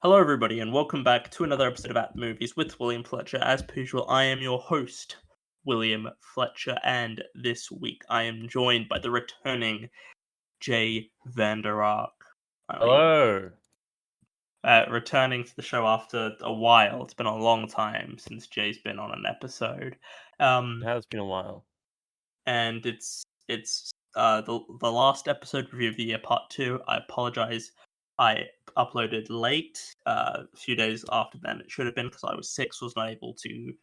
Hello, everybody, and welcome back to another episode of At the Movies with William Fletcher. As per usual, I am your host, William Fletcher, and this week I am joined by the returning Jay Vander Ark. Hello. Returning to the show after a while. It's been a long time since Jay's been on an episode. It has been a while. And it's the last episode review of the year, part 2. I apologize. I uploaded late, a few days after then it should have been because I was sick, so I was not able to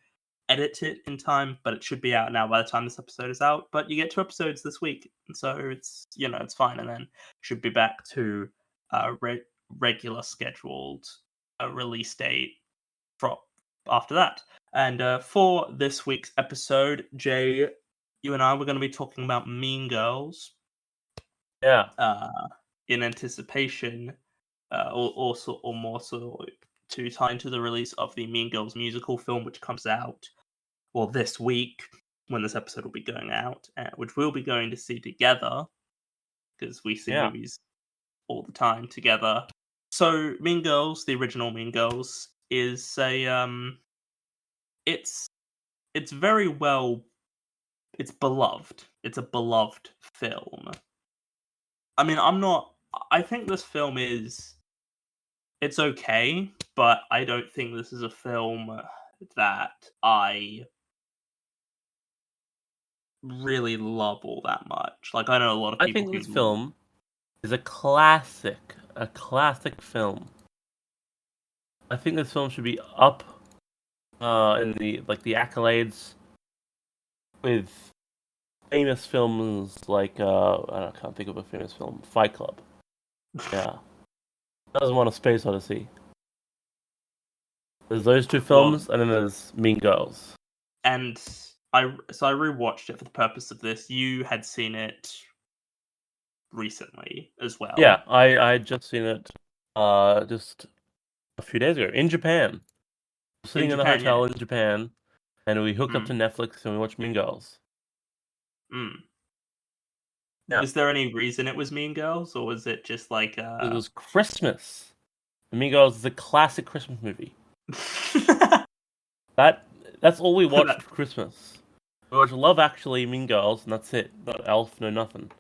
edit it in time, but it should be out now by the time this episode is out. But you get 2 episodes this week, and so it's it's fine, and then should be back to regular scheduled release date for after that. And for this week's episode, Jay, you and I were going to be talking about Mean Girls. Yeah. In anticipation, or more so to tie into the release of the Mean Girls musical film, which comes out, this week when this episode will be going out, which we'll be going to see together because we see movies all the time together. So, Mean Girls, the original Mean Girls, is a it's very well. It's beloved. It's a beloved film. I mean, I think this film it's okay, but I don't think this is a film that I really love all that much. Like, I know a lot of people I think this film is a classic film. I think this film should be up in the accolades with famous films like I can't think of a famous film, Fight Club. Yeah. Doesn't want a Space Odyssey. There's those two films, and then there's Mean Girls. And I rewatched it for the purpose of this. You had seen it recently as well. Yeah, I had just seen it just a few days ago in Japan. Sitting in a hotel in Japan, and we hooked up to Netflix and we watched Mean Girls. Yeah. Was there any reason it was Mean Girls, or was it just like It was Christmas. Mean Girls is a classic Christmas movie. That's all we watched for Christmas. We watched Love Actually, Mean Girls, and that's it. No Elf, no nothing.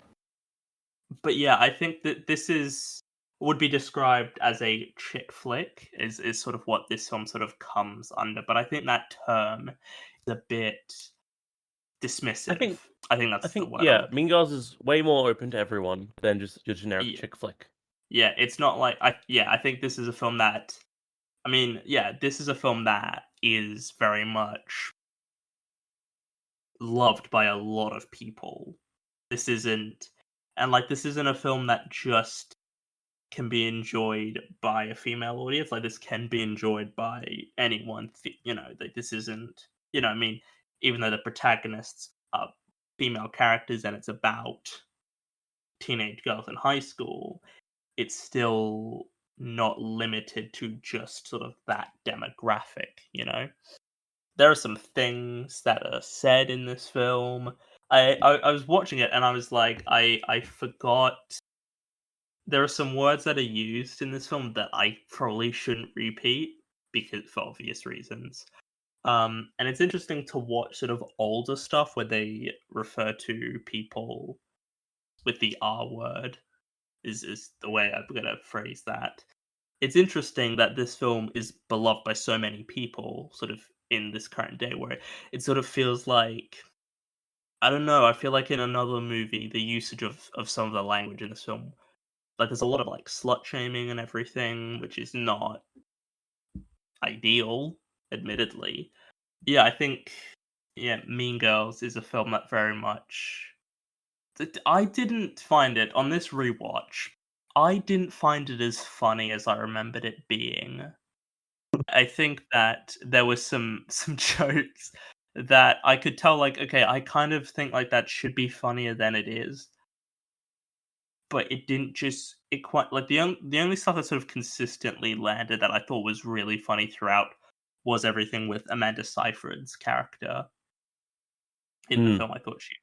But yeah, I think that this would be described as a chick flick, is sort of what this film sort of comes under. But I think that term is a bit dismissive. I think the word. Yeah, Mean Girls is way more open to everyone than just your generic chick flick. Yeah, it's not like I think this is a film that, this is a film that is very much loved by a lot of people. This isn't a film that just can be enjoyed by a female audience. Like, this can be enjoyed by anyone. This isn't, even though the protagonists are female characters and it's about teenage girls in high school, it's still not limited to just sort of that demographic, There are some things that are said in this film. I was watching it and I was like, I forgot. There are some words that are used in this film that I probably shouldn't repeat because for obvious reasons. And it's interesting to watch sort of older stuff where they refer to people with the R word. Is the way I'm gonna phrase that. It's interesting that this film is beloved by so many people, sort of in this current day, where it sort of feels like, I don't know, I feel like in another movie, the usage of some of the language in this film, like there's a lot of like slut shaming and everything, which is not ideal, admittedly. Yeah, I think Mean Girls is a film that very much. I didn't find it on this rewatch. I didn't find it as funny as I remembered it being. I think that there was some jokes that I could tell, like, okay, I kind of think like that should be funnier than it is. But it didn't just quite like the only stuff that sort of consistently landed that I thought was really funny throughout was everything with Amanda Seyfried's character in the film. I thought she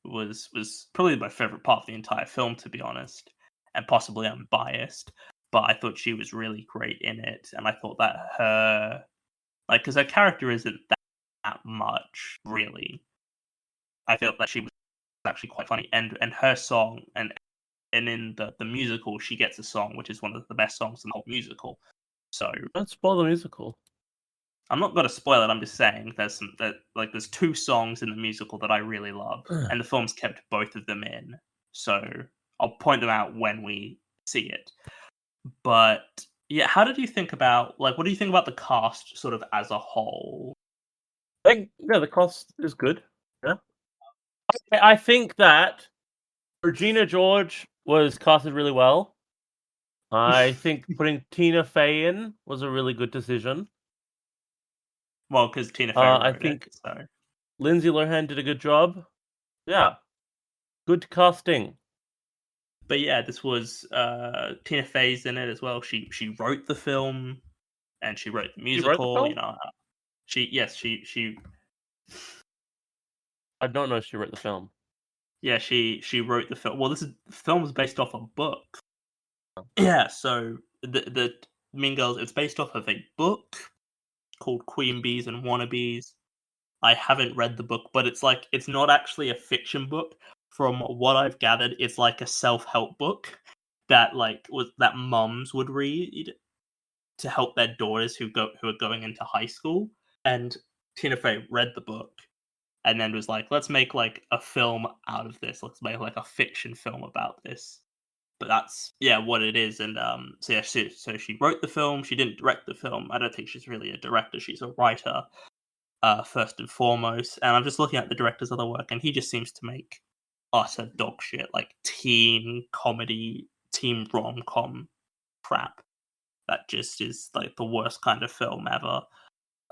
was probably my favorite part of the entire film, to be honest, and possibly I'm biased. but I thought she was really great in it, and I thought that her, like, because her character isn't that much really. I felt that she was actually quite funny, and her song, and in the musical, she gets a song which is one of the best songs in the whole musical. So Don't spoil the musical. I'm not going to spoil it. I'm just saying there's two songs in the musical that I really love, and the film's kept both of them in. So I'll point them out when we see it. But yeah, how did you think about, like, what do you think about the cast sort of as a whole? I think the cast is good. Yeah, I think that Regina George was casted really well. I think putting Tina Fey in was a really good decision. Well, because Tina Fey I wrote think it, so. Lindsay Lohan did a good job. Yeah, good casting. But yeah, this was Tina Fey's in it as well. She wrote the film, and she wrote the She wrote the musical. film? You know, she I don't know if she wrote the film. yeah, she wrote the film. Well, the film is based off a book. Yeah, so the Mean Girls, it's based off of a book called Queen Bees and Wannabes. I haven't read the book, but it's not actually a fiction book. From what I've gathered, it's like a self-help book that that mums would read to help their daughters who are going into high school. And Tina Fey read the book and then was like, let's make like a film out of this. Let's make like a fiction film about this. But that's what it is. And so she wrote the film. She didn't direct the film. I don't think she's really a director. She's a writer, first and foremost. And I'm just looking at the director's other work, and he just seems to make utter dog shit, like teen comedy, teen rom-com crap. That just is like the worst kind of film ever.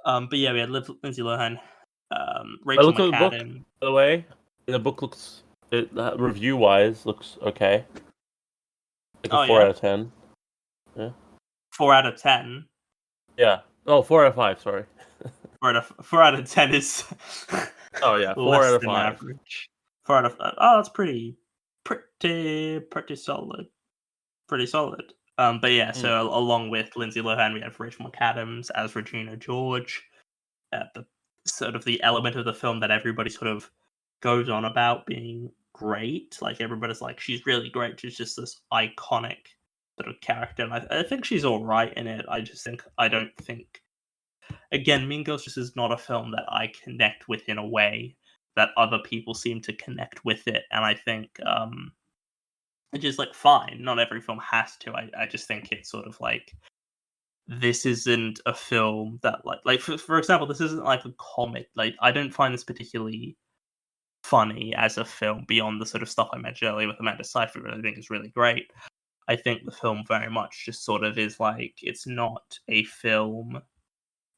But yeah, we had Lindsay Lohan, I Rachel looked at the book, McAdam. by the way. And the book looks, review-wise, looks okay. Like a 4 out of 10. Yeah. 4 out of 10. Yeah. Oh, 4 out of 5, sorry. 4 out of 10 is Oh yeah, 4 less out of than 5. average. 4 out of that's pretty solid. Pretty solid. But yeah, so along with Lindsay Lohan, we have Rachel McAdams as Regina George. The sort of the element of the film that everybody sort of goes on about being great. Like, everybody's like, she's really great. She's just this iconic sort of character. And I think she's all right in it. I don't think. Again, Mean Girls just is not a film that I connect with in a way that other people seem to connect with it. And I think it's just like, fine. Not every film has to. I just think it's sort of like, this isn't a film that like for example, this isn't like a comic. Like, I don't find this particularly funny as a film beyond the sort of stuff I mentioned earlier with Amanda Seyfried, which I think is really great. I think the film very much just sort of is like, it's not a film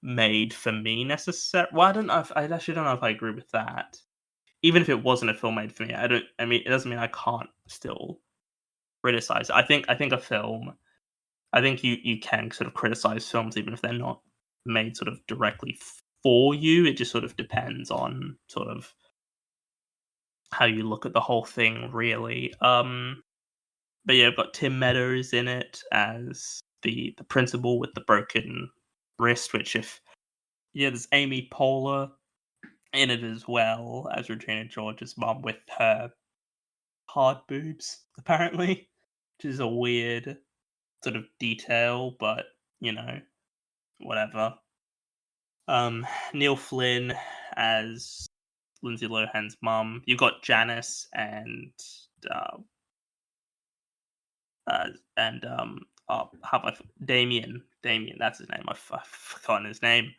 made for me necessarily. Well, I actually don't know if I agree with that. Even if it wasn't a film made for me, I mean, it doesn't mean I can't still criticize it. I think a film. I think you can sort of criticize films even if they're not made sort of directly for you. It just sort of depends on sort of how you look at the whole thing, really. But yeah, I've got Tim Meadows in it as the principal with the broken wrist, there's Amy Poehler in it as well as Regina George's mom with her hard boobs, apparently, which is a weird sort of detail, but whatever. Neil Flynn as Lindsay Lohan's mum. You've got Janice and Damien. That's his name. I've forgotten his name.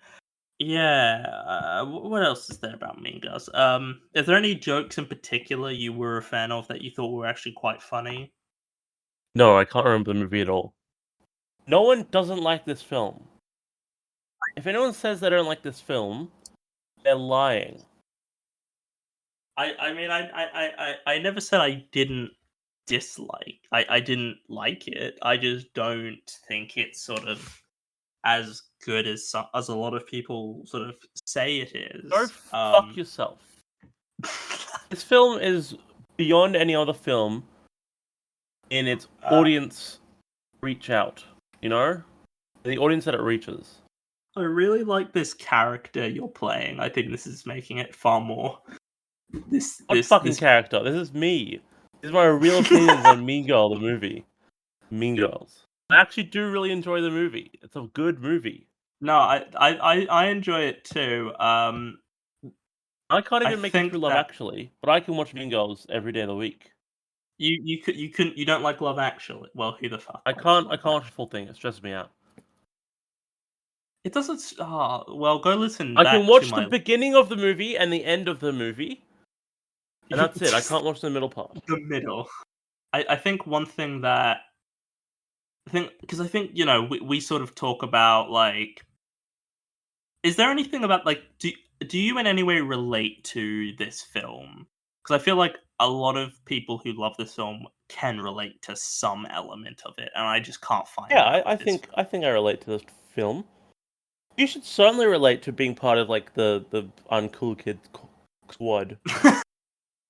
Yeah. What else is there about Mean Girls? Is there any jokes in particular you were a fan of that you thought were actually quite funny? No, I can't remember the movie at all. No one doesn't like this film. If anyone says they don't like this film, they're lying. I mean, I never said I didn't dislike. I didn't like it. I just don't think it's sort of as good as a lot of people sort of say it is. Go fuck yourself. This film is beyond any other film in its audience reach out, you know? The audience that it reaches. I really like this character you're playing. I think this is making it far more. What fucking This. character? This is me. This is my real opinions on Mean Girl, the movie. Mean Girls. I actually do really enjoy the movie. It's a good movie. No, I enjoy it too. I can't I even make it think through Love that Actually, but I can watch Mean Girls every day of the week. you don't like Love Actually. Well, who the fuck I likes can't Love watch the Actually? full thing. It stresses me out. It doesn't. Well, go listen I can back to watch the my beginning of the movie and the end of the movie, and that's it. I can't watch the middle part. the middle. I think one thing that because I think we sort of talk about like, is there anything about like do you in any way relate to this film? Because I feel like a lot of people who love this film can relate to some element of it, and I just can't find Yeah, that I with this think film. I think I relate to this film. You should certainly relate to being part of like the uncool kid squad.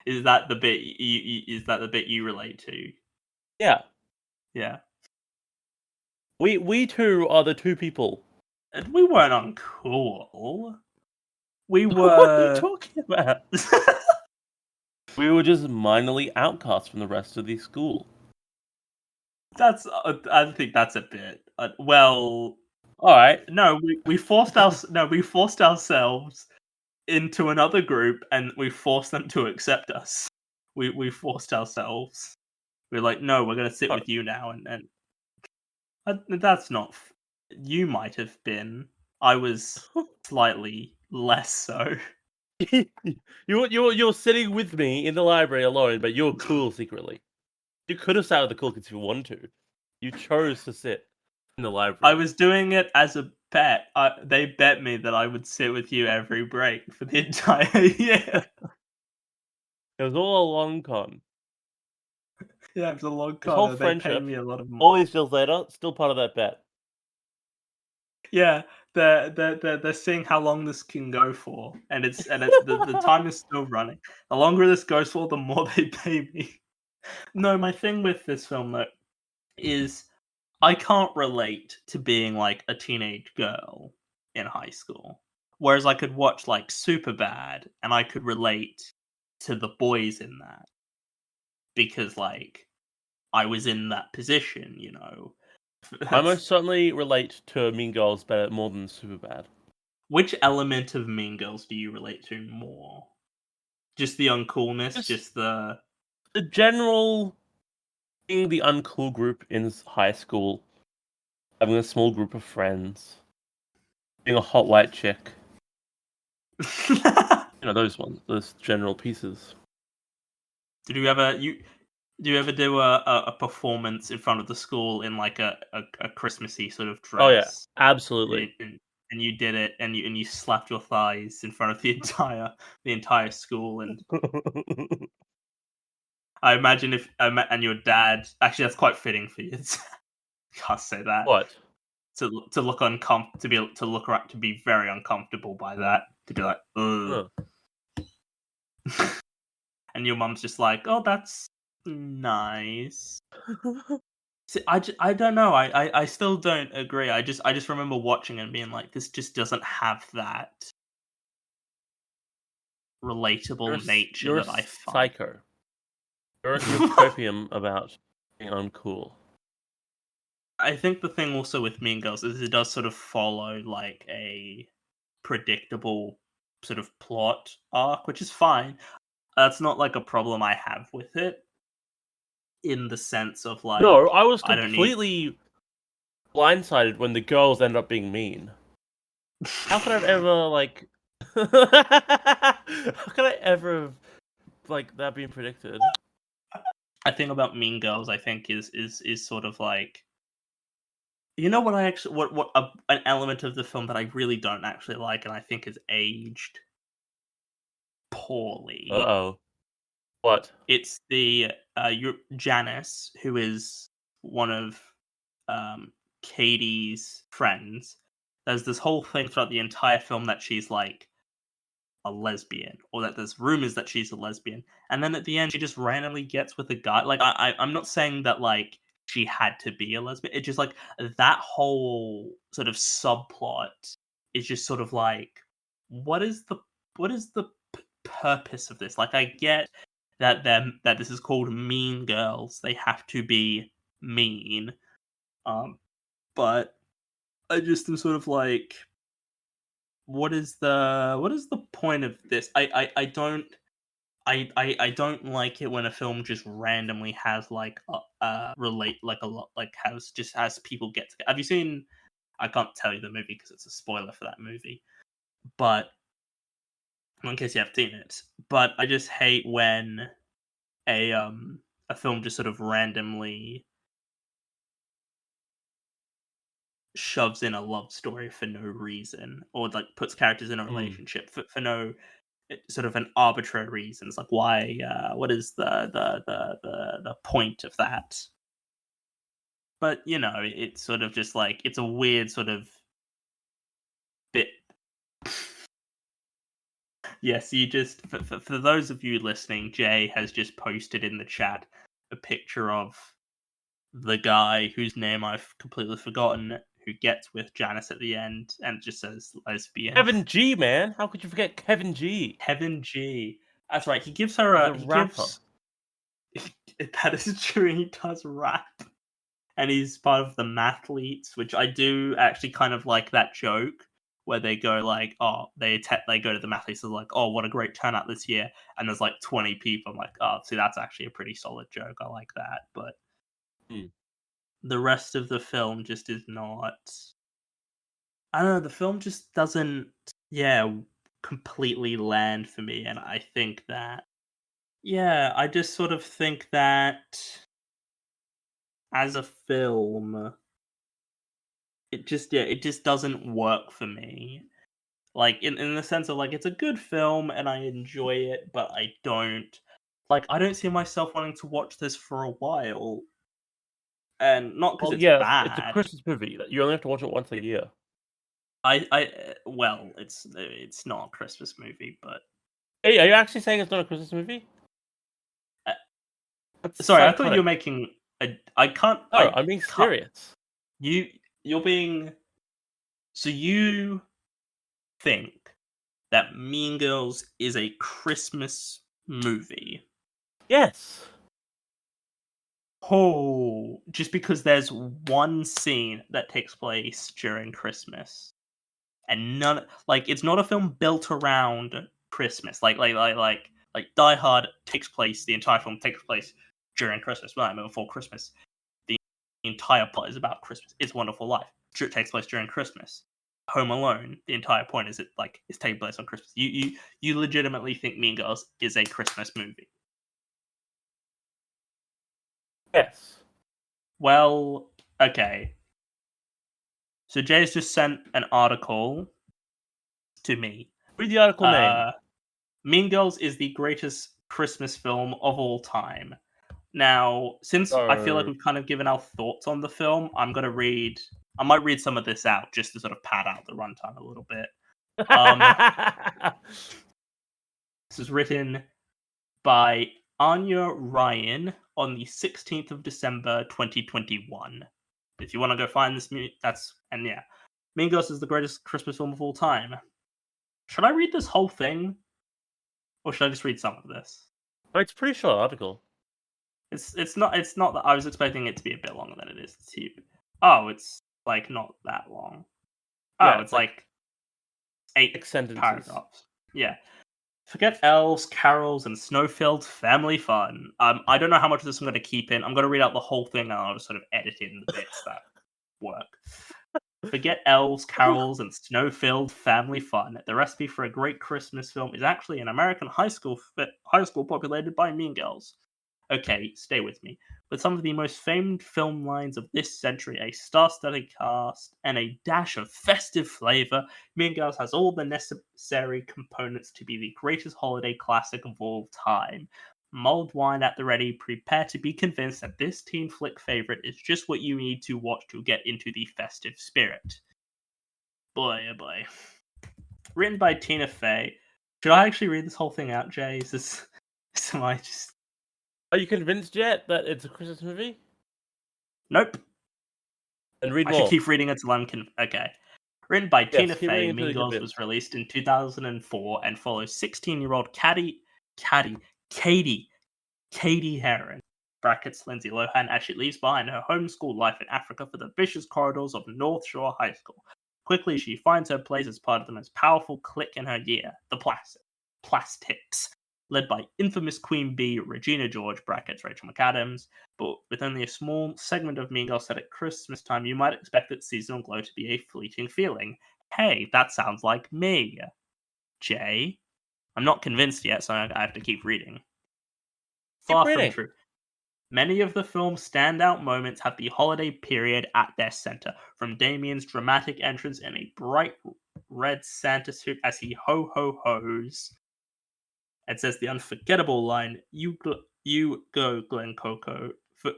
Is that the bit is that the bit you relate to? Yeah, Yeah. we two are the two people. And we weren't uncool. We What are you were. talking about? We were just minorly outcast from the rest of the school. That's. I think that's a bit. Well, All right. no, we forced ourselves into another group, and we forced them to accept us. We forced ourselves. We're like, no, we're gonna sit Oh. with you now, and that's not. You might have been. I was slightly less so. You're sitting with me in the library alone, but you're cool secretly. You could have sat with the cool kids if you wanted to. You chose to sit in the library. I was doing it as a bet. They bet me that I would sit with you every break for the entire year. It was all a long con. Yeah, it was a long This whole con. They paid friendship, me a lot of money. all these years later, still part of that bet. Yeah, they're seeing how long this can go for, and the time is still running. The longer this goes for, the more they pay me. No, my thing with this film though is I can't relate to being like a teenage girl in high school. Whereas I could watch like Superbad and I could relate to the boys in that because like I was in that position, you know. I most certainly relate to Mean Girls better more than Superbad. Which element of Mean Girls do you relate to more? Just the uncoolness, Just just the the general being the uncool group in high school, having a small group of friends, being a hot white chick. You know, those ones, those general pieces. Did you ever do you ever do a performance in front of the school in like a Christmassy sort of Oh yeah, dress? absolutely. And you did it, and you slapped your thighs in front of the entire school, and I imagine if and your dad actually that's quite fitting for you. Can't say that What? to look to be very uncomfortable by that to be like ugh. Huh. And your mum's just like, oh, that's nice. See, I don't know. I still don't agree. I just remember watching and being like, this just doesn't have that relatable nature You're a that I find. psycho. You're copium about being uncool. I think the thing also with Mean Girls is it does sort of follow like a predictable sort of plot arc, which is fine. That's not like a problem I have with it, in the sense of like No, I was I don't need. completely blindsided when the girls end up being mean. How could I have ever like? How could I ever have like that being predicted? I think about Mean Girls. I think is sort of like you know what I actually an element of the film that I really don't actually like, and I think is aged poorly. Oh, what? It's the Janice, who is one of Katie's friends. There's this whole thing throughout the entire film that she's like a lesbian, or that there's rumors that she's a lesbian, and then at the end she just randomly gets with a guy. Like I'm not saying that like she had to be a lesbian. It just like that whole sort of subplot is just sort of like, what is the purpose of this? Like, I get that that this is called Mean Girls. They have to be mean, but I just am sort of like, what is the point of this? I don't. I don't like it when a film just randomly has like relate like a lot like has people get together. Have you seen? I can't tell you the movie because it's a spoiler for that movie, but in case you haven't seen it. But I just hate when a film just sort of randomly shoves in a love story for no reason, or like puts characters in a relationship for no sort of an arbitrary reasons. Like, why? What is the point of that? But it's sort of just like, it's a weird sort of bit. Yes, you just for those of you listening, Jay has just posted in the chat a picture of the guy whose name I've completely forgotten, who gets with Janice at the end, and just says lesbian. Kevin G, man, how could you forget Kevin G? Kevin G. That's right. He gives her a rapper. That is true. He does rap, and he's part of the Mathletes, which I do actually kind of like that joke where they go like, oh, they go to the Mathletes and like, oh, what a great turnout this year, and there's like 20 people. I'm like, oh, see, that's actually a pretty solid joke. I like that, but the rest of the film just is not. I don't know. The film just doesn't, completely land for me, and I think that, I just sort of think that as a film, it just doesn't work for me. Like, in the sense of like, it's a good film and I enjoy it, but I don't see myself wanting to watch this for a while. And not because it's bad. It's a Christmas movie. You only have to watch it once a year. Well, it's not a Christmas movie, but hey, are you actually saying it's not a Christmas movie? Sorry, I thought you were making I can't. No, I'm being serious. You're being. So you think that Mean Girls is a Christmas movie? Yes. Oh, just because there's one scene that takes place during Christmas, and none, like, it's not a film built around Christmas. Like Die Hard takes place. The entire film takes place during Christmas. Well, I mean, before Christmas. The entire plot is about Christmas. It's Wonderful Life. It takes place during Christmas. Home Alone. The entire point is it's taking place on Christmas. You legitimately think Mean Girls is a Christmas movie? Yes. Well, okay. So Jay's just sent an article to me. Read the article name. Mean Girls is the greatest Christmas film of all time. Now, since I feel like we've kind of given our thoughts on the film, I might read some of this out just to sort of pad out the runtime a little bit. This was written by Anya Ryan on the 16th of December, 2021. If you want to go find this, Mean Girls is the greatest Christmas film of all time. Should I read this whole thing? Or should I just read some of this? Oh, it's a pretty short article. It's not that I was expecting it to be a bit longer than it is. Oh, it's like not that long. Oh, it's like 8 sentences. Paragraphs. Yeah. Forget elves, carols, and snow-filled family fun. I don't know how much of this I'm going to keep in. I'm going to read out the whole thing and I'll just sort of edit in the bits that work. Forget elves, carols, and snow-filled family fun. The recipe for a great Christmas film is actually an American high school populated by Mean Girls. Okay, stay with me. With some of the most famed film lines of this century, a star-studded cast, and a dash of festive flavor, Mean Girls has all the necessary components to be the greatest holiday classic of all time. Mulled wine at the ready, prepare to be convinced that this teen flick favorite is just what you need to watch to get into the festive spirit. Boy, oh boy. Written by Tina Fey. Should I actually read this whole thing out, Jay? Am I just... Are you convinced yet that it's a Christmas movie? Nope. And read I more. should keep reading until I'm okay. Written by Tina keep Fey, reading until Mean you're Girls convinced. was released in 2004 and follows 16-year-old Katie Heron (brackets Lindsay Lohan) as she leaves behind her homeschool life in Africa for the vicious corridors of North Shore High School. Quickly, she finds her place as part of the most powerful clique in her year, the Plastics, led by infamous Queen Bee Regina George (brackets Rachel McAdams). But with only a small segment of Mean Girls set at Christmas time, you might expect that seasonal glow to be a fleeting feeling. Hey, that sounds like me. Jay? I'm not convinced yet, so I have to keep reading. Far from true. Many of the film's standout moments have the holiday period at their center, from Damien's dramatic entrance in a bright red Santa suit as he ho-ho-hos. It says the unforgettable line, you go, Glen Coco.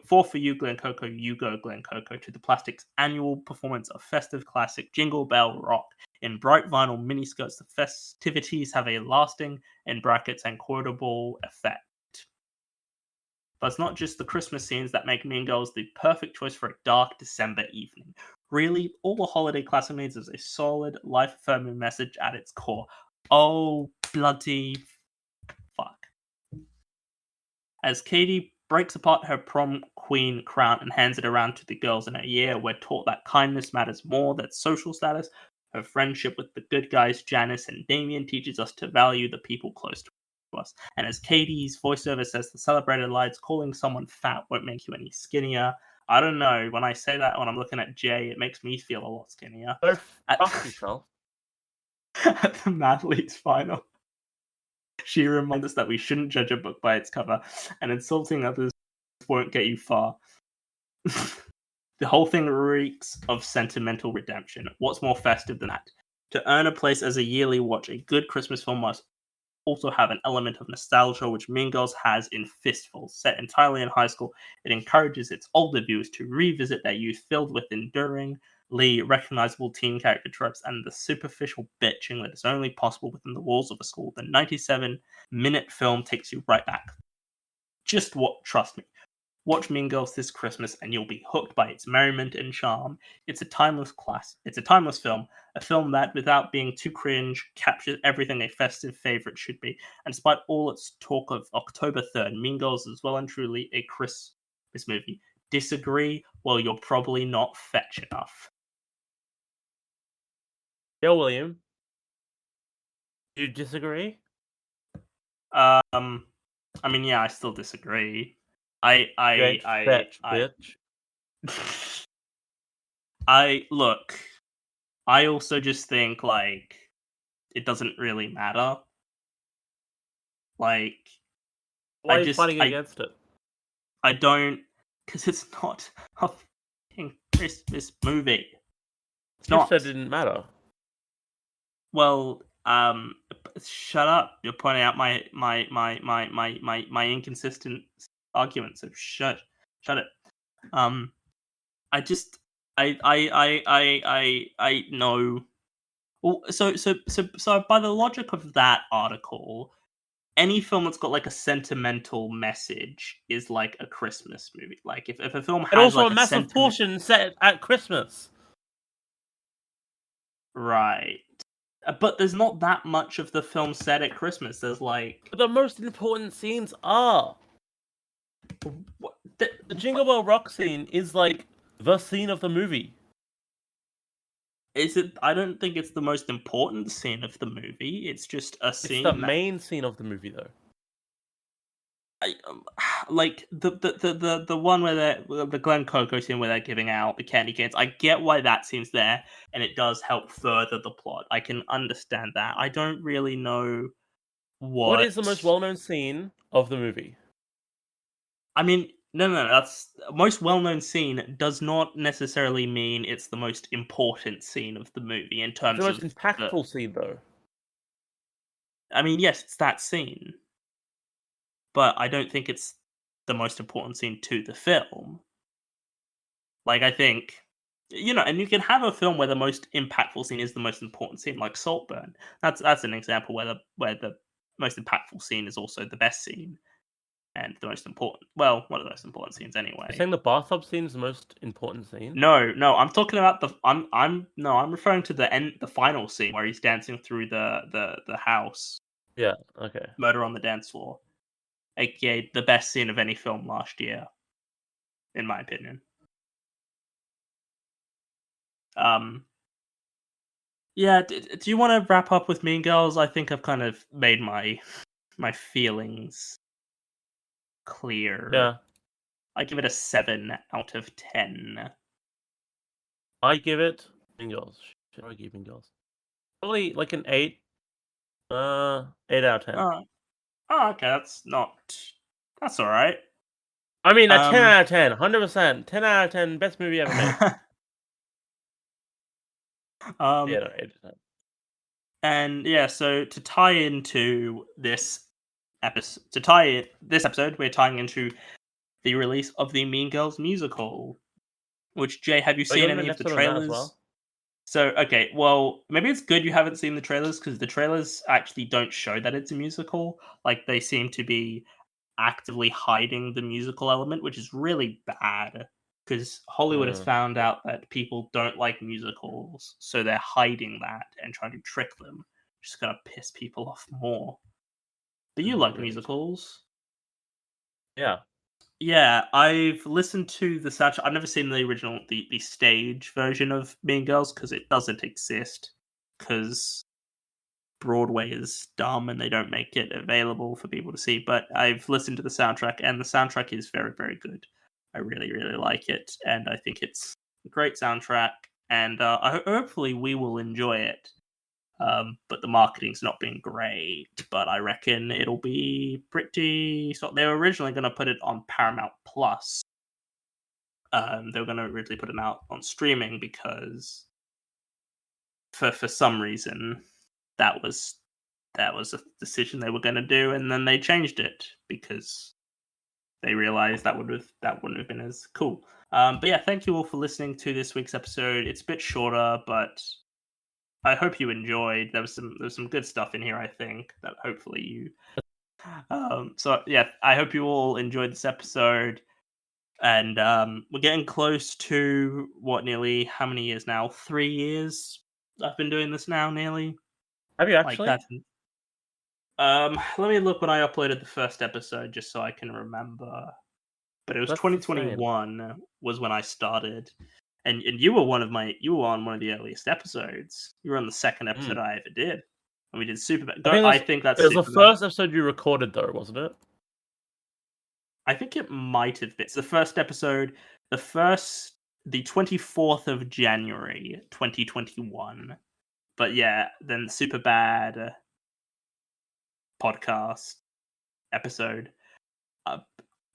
For you, Glen Coco, you go, Glen Coco, to the Plastics' annual performance of festive classic Jingle Bell Rock. In bright vinyl miniskirts, the festivities have a lasting, in brackets, and quotable effect. But it's not just the Christmas scenes that make Mean Girls the perfect choice for a dark December evening. Really, all the holiday classic needs is a solid, life-affirming message at its core. Oh, bloody fuck. As Katie breaks apart her prom queen crown and hands it around to the girls in her year, we're taught that kindness matters more than social status. Her friendship with the good guys, Janice and Damien, teaches us to value the people close to us. And as Katie's voiceover says, the celebrated lines, calling someone fat won't make you any skinnier. I don't know. When I say that, when I'm looking at Jay, it makes me feel a lot skinnier. Go fuck yourself. At the Madleys final, she reminds us that we shouldn't judge a book by its cover, and insulting others won't get you far. The whole thing reeks of sentimental redemption. What's more festive than that? To earn a place as a yearly watch, a good Christmas film must also have an element of nostalgia, which Mean Girls has in fistfuls. Set entirely in high school, it encourages its older viewers to revisit their youth filled with enduringly recognizable teen character tropes and the superficial bitching that is only possible within the walls of a school. The 97-minute film takes you right back. Trust me. Watch Mean Girls this Christmas and you'll be hooked by its merriment and charm. It's a timeless film, a film that, without being too cringe, captures everything a festive favorite should be. And despite all its talk of October 3rd, Mean Girls is well and truly a Christmas movie. Disagree? Well, you're probably not fetch enough. Yo, William. Do you disagree? I mean, yeah, I still disagree. Bitch. Look. I also just think like it doesn't really matter. Like, why are you fighting against it? I don't, because it's not a fucking Christmas movie. It's not. You said it didn't matter. Well, shut up! You're pointing out my inconsistent arguments. So shut it. I know. Well, so by the logic of that article, any film that's got like a sentimental message is like a Christmas movie. Like if a film has, and also like a massive portion set at Christmas, right? But there's not that much of the film set at Christmas. There's like, but the most important scenes are the Jingle Bell Rock scene is like the scene of the movie. Is it? I don't think it's the most important scene of the movie. It's just a scene. It's the main scene of the movie, though. Like the one where the Glen Coco scene where they're giving out the candy canes. I get why that scene's there, and it does help further the plot. I can understand that. I don't really know what is the most well-known scene of the movie. I mean, no. That's most well-known scene does not necessarily mean it's the most important scene of the movie in terms of the most impactful scene, though. I mean, yes, it's that scene, but I don't think it's the most important scene to the film. Like, I think, and you can have a film where the most impactful scene is the most important scene, like Saltburn. That's an example where the most impactful scene is also the best scene. and the most important. Well, one of the most important scenes anyway. You're saying the bathtub scene is the most important scene? No, I'm talking about I'm referring to the final scene where he's dancing through the house. Yeah. Okay. Murder on the Dance Floor, aka the best scene of any film last year, in my opinion. Yeah. Do you want to wrap up with Mean Girls? I think I've kind of made my feelings clear. Yeah. I give it a 7 out of 10. I give it Mean Girls. Should I give Mean Girls? Probably like an 8. 8 out of 10. Okay, that's all right. I mean, a 10 out of 10, 100%. 10 out of 10, best movie ever made. Yeah, no, 8 out of 10. And yeah, so to tie into this episode, we're tying into the release of the Mean Girls musical. Which, Jay, have you Oh, you seen got an any of the episode on that as trailers? well? So, okay, well, maybe it's good you haven't seen the trailers, because the trailers actually don't show that it's a musical. Like, they seem to be actively hiding the musical element, which is really bad, because Hollywood has found out that people don't like musicals, so they're hiding that and trying to trick them, which is going to piss people off more. But you like musicals. Yeah. Yeah, I've listened to the soundtrack. I've never seen the original, the stage version of Mean Girls, because it doesn't exist, because Broadway is dumb and they don't make it available for people to see. But I've listened to the soundtrack, and the soundtrack is very, very good. I really, really like it, and I think it's a great soundtrack, and hopefully we will enjoy it. But the marketing's not been great. But I reckon it'll be pretty. So they were originally going to put it on Paramount Plus. They were going to originally put it out on streaming, because for some reason that was a decision they were going to do, and then they changed it because they realized that wouldn't have been as cool. But yeah, thank you all for listening to this week's episode. It's a bit shorter, but I hope you enjoyed. There was some good stuff in here, I think, that hopefully you. So yeah, I hope you all enjoyed this episode, and we're getting close to nearly how many years now? 3 years. I've been doing this now, nearly. Have you actually? Let me look when I uploaded the first episode, just so I can remember. But it was 2021 was when I started. And you were on one of the earliest episodes. You were on the second episode I ever did, and we did Superbad. I think that's. It was the first episode you recorded, though, wasn't it? I think it might have been. It's the first episode, the 24th of January, 2021. But yeah, then Superbad podcast episode.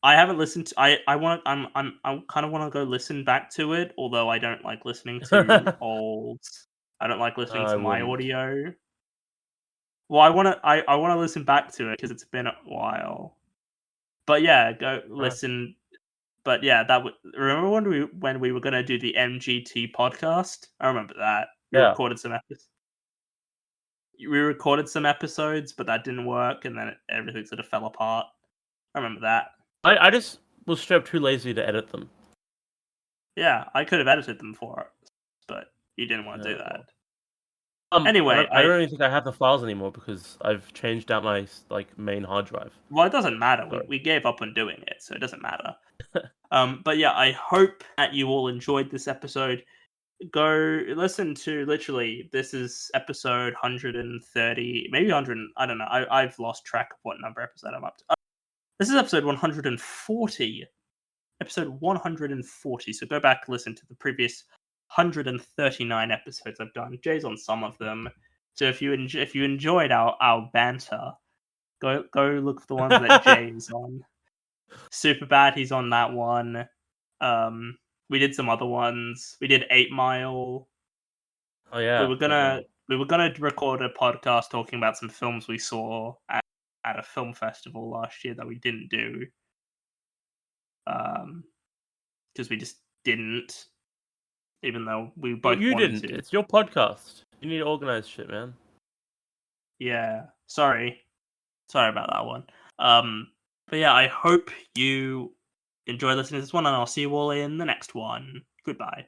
I haven't listened to. I kind of want to go listen back to it, although I don't like listening to old. I don't like listening to my audio. Well, I want to listen back to it because it's been a while. But yeah, go listen. But yeah, remember when we were gonna do the MGT podcast? I remember that. We recorded some episodes. We recorded some episodes, but that didn't work, and then everything sort of fell apart. I remember that. I just was straight up too lazy to edit them. Yeah, I could have edited them for it, but you didn't want to do that. Anyway, I don't even think I have the files anymore because I've changed out my main hard drive. Well, it doesn't matter. We gave up on doing it, so it doesn't matter. But yeah, I hope that you all enjoyed this episode. Go listen to, literally, this is episode 130, maybe 100. I don't know. I've lost track of what number episode I'm up to. This is episode 140. Episode 140. So go back and listen to the previous 139 episodes I've done. Jay's on some of them. So if you enjoyed our banter, go look for the ones that Jay's on. Superbad, he's on that one. We did some other ones. We did 8 Mile. Oh yeah. We were gonna record a podcast talking about some films we saw at a film festival last year that we didn't do. Because we just didn't, even though we both wanted to. It's your podcast. You need to organize shit, man. Yeah, sorry about that one. But yeah, I hope you enjoy listening to this one, and I'll see you all in the next one. Goodbye.